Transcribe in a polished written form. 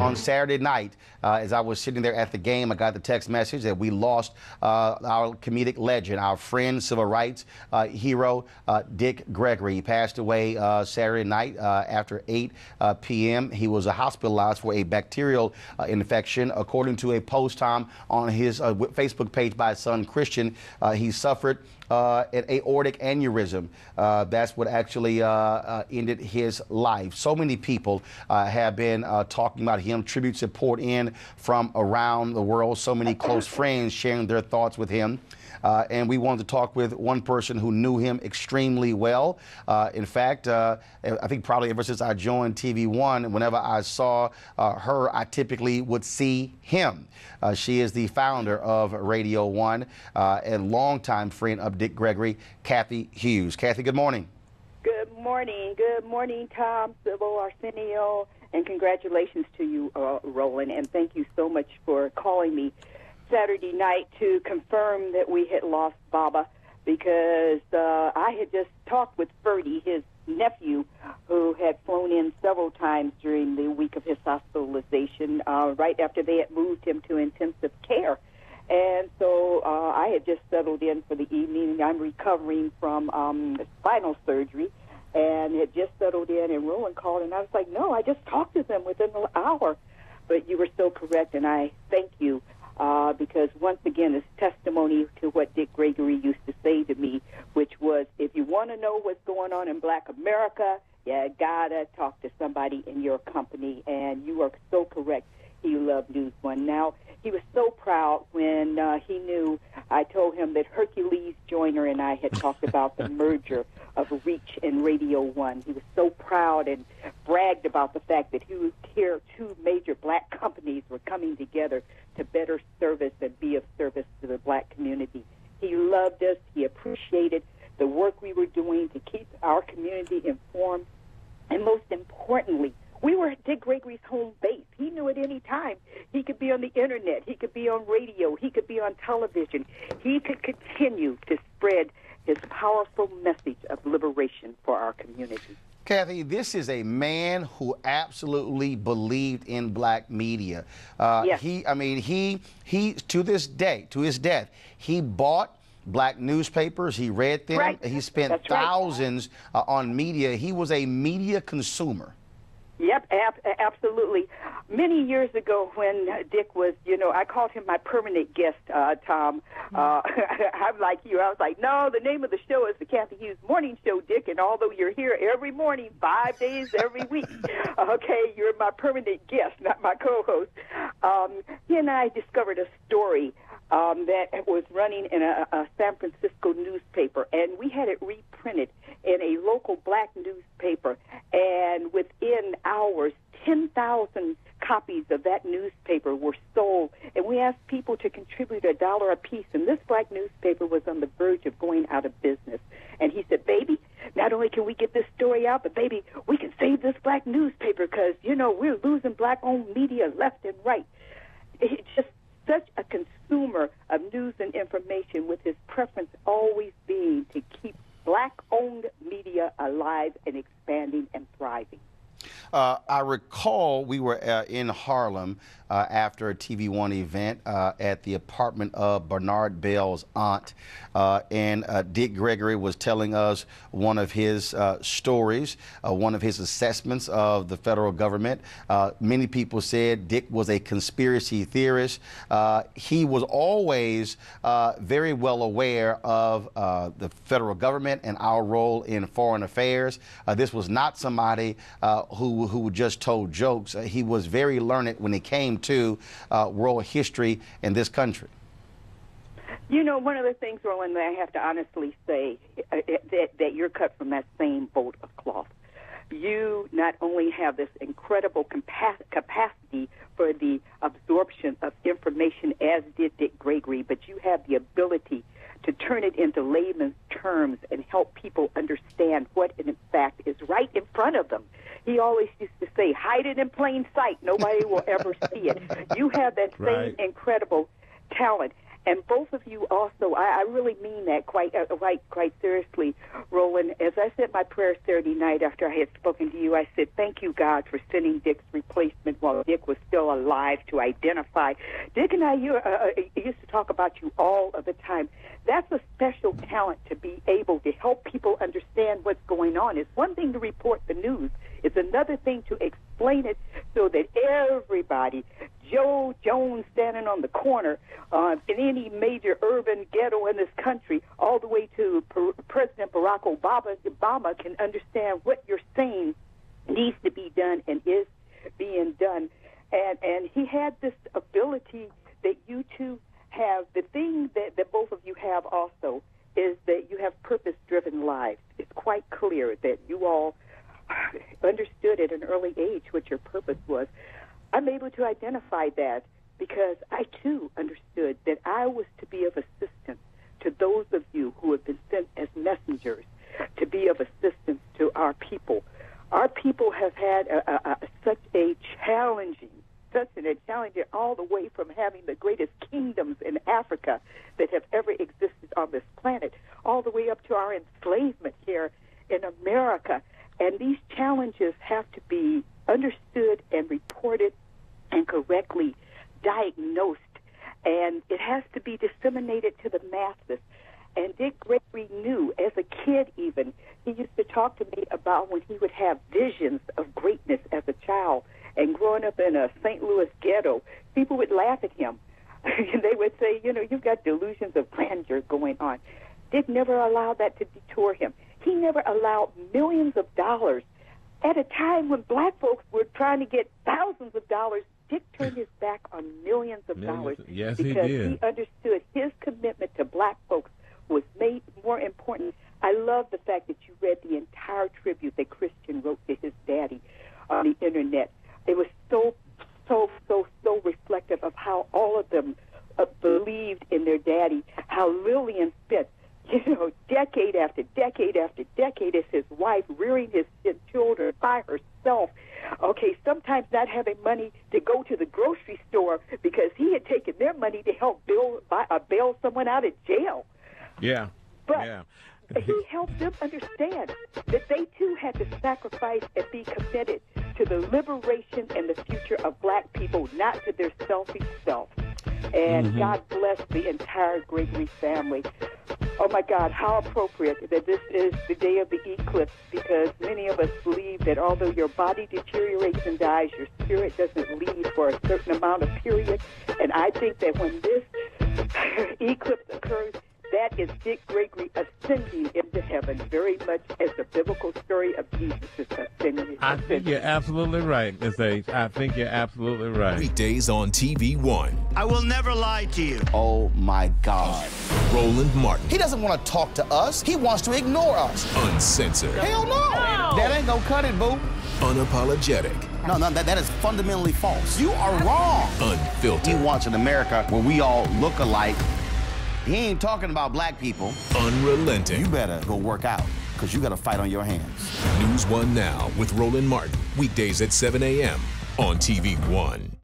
on Saturday night, as I was sitting there at the game, I got the text message that we lost our comedic legend, our friend, civil rights hero, Dick Gregory. He passed away Saturday night after 8 p.m. He was hospitalized for a bacterial infection. According to a post, Tom, on his Facebook page by his son Christian, he suffered an aortic aneurysm. That's what actually ended his life. So many people have been talking about him. Tributes have poured in from around the world. So many close friends sharing their thoughts with him. And we wanted to talk with one person who knew him extremely well. In fact, I think probably ever since I joined TV One, whenever I saw her, I typically would see him. She is the founder of Radio One and longtime friend of Dick Gregory, Cathy Hughes. Cathy, good morning. Good morning. Good morning, Tom, Sybil, Arsenio, and congratulations to you, Roland, and thank you so much for calling me Saturday night to confirm that we had lost Baba, because I had just talked with Ferdy, his nephew, who had flown in several times during the week of his hospitalization, right after they had moved him to intensive care. And so I had just settled in for the evening. I'm recovering from spinal surgery and had just settled in, and Roland called, and I was like, no, I just talked to them within an hour. But you were so correct, and I thank you. Because once again, it's testimony to what Dick Gregory used to say to me, which was, if you want to know what's going on in Black America, you gotta talk to somebody in your company. And you are so correct. He loved NewsOne Now. He was so proud when he knew. I told him that Hercules Joyner and I had talked about the merger of Reach and Radio One. He was so proud and bragged about the fact that he was here. Two major black companies were coming together to better service and be of service to the black community. He loved us. He appreciated the work we were doing to keep our community informed. And most importantly, we were at Dick Gregory's home base. He knew at any time he could be on the internet, he could be on radio, he could be on television. He could continue to spread his powerful message of liberation for our community. Cathy, this is a man who absolutely believed in black media. Yes. He to this day, to his death, he bought black newspapers, he read them, right. He spent That's thousands on media. He was a media consumer. Yep, absolutely. Many years ago when Dick was, I called him my permanent guest, Tom. I'm like you. I was like, no, the name of the show is the Cathy Hughes Morning Show, Dick, and although you're here every morning, 5 days every week, okay, you're my permanent guest, not my co-host. He and I discovered a story that was running in a San Francisco newspaper, and we had it reprinted in a local black newspaper, and within hours, 10,000 copies of that newspaper were sold, and we asked people to contribute $1 a piece, and this black newspaper was on the verge of going out of business. And he said, baby, not only can we get this story out, but baby, we can save this black newspaper because, we're losing black-owned media left and right. It's just such a consumer of news and information, with his preference always being to keep black-owned media alive and expanding and thriving. I recall we were in Harlem after a TV One event at the apartment of Bernard Bell's aunt, and Dick Gregory was telling us one of his stories, one of his assessments of the federal government. Many people said Dick was a conspiracy theorist. He was always very well aware of the federal government and our role in foreign affairs. This was not somebody who just told jokes. He was very learned when it came to world history in this country. One of the things, Roland, that I have to honestly say, that you're cut from that same boat of cloth. You not only have this incredible capacity for the absorption of information, as did Dick Gregory, but you have the ability to turn it into layman's terms and help people understand what, in fact, is right in front of them. He always used to say, hide it in plain sight. Nobody will ever see it. You have that same incredible talent. And both of you also, I really mean that quite seriously, Roland. As I said my prayer Saturday night after I had spoken to you, I said, thank you, God, for sending Dick's replacement while Dick was still alive to identify. Dick and I used to talk about you all of the time. That's a special talent, to be able to help people understand what's going on. It's one thing to report the news. It's another thing to explain it so that everybody, Joe Jones standing on the corner in any major urban ghetto in this country, all the way to President Barack Obama can understand what you're saying needs to be done and is being done. And he had this ability that you two have. The thing that both of you have also is that you have purpose-driven lives. It's quite clear that you all understood at an early age what your purpose was. I'm able to identify that because I, too, understood that I was to be of assistance to those of you who have been sent as messengers to be of assistance to our people. Our people have had such a challenging all the way from having the greatest kingdoms in Africa that have ever existed on this planet, all the way up to our enslavement here in America. And these challenges have to be understood and reported and correctly diagnosed. And it has to be disseminated to the masses. And Dick Gregory knew, as a kid even, he used to talk to me about when he would have visions of greatness as a child. And growing up in a St. Louis ghetto, people would laugh at him. They would say, you know, you've got delusions of grandeur going on. Dick never allowed that to detour him. He never allowed millions of dollars. At a time when black folks were trying to get thousands of dollars, Dick turned his back on millions of dollars. Yes, because he did. He understood his commitment to black folks was made more important. I love the fact that you read the entire tribute that Christian wrote to his daddy on the Internet. It was so reflective of how all of them believed in their daddy, how Lillian spent, decade after decade after decade as his wife, rearing his children by herself. Okay, sometimes not having money to go to the grocery store because he had taken their money to help bail someone out of jail. Yeah. But yeah. He helped them understand that they too had to sacrifice and be committed to the liberation and the future of black people, not to their selfish self. And God bless the entire Gregory family. Oh, my God, how appropriate that this is the day of the eclipse, because many of us believe that although your body deteriorates and dies, your spirit doesn't leave for a certain amount of period. And I think that when this eclipse occurs, that is Dick Gregory ascending into heaven, very much as the biblical story of Jesus is ascending. I think you're absolutely right, Miss H. I think you're absolutely right. Weekdays on TV One. I will never lie to you. Oh, my God. Roland Martin. He doesn't want to talk to us. He wants to ignore us. Uncensored. Hell no. That ain't gonna cut it, boo. Unapologetic. No, that is fundamentally false. You are wrong. Unfiltered. He wants an America where we all look alike. He ain't talking about black people. Unrelenting. You better go work out, because you got a fight on your hands. NewsOne Now with Roland Martin. Weekdays at 7 a.m. on TV One.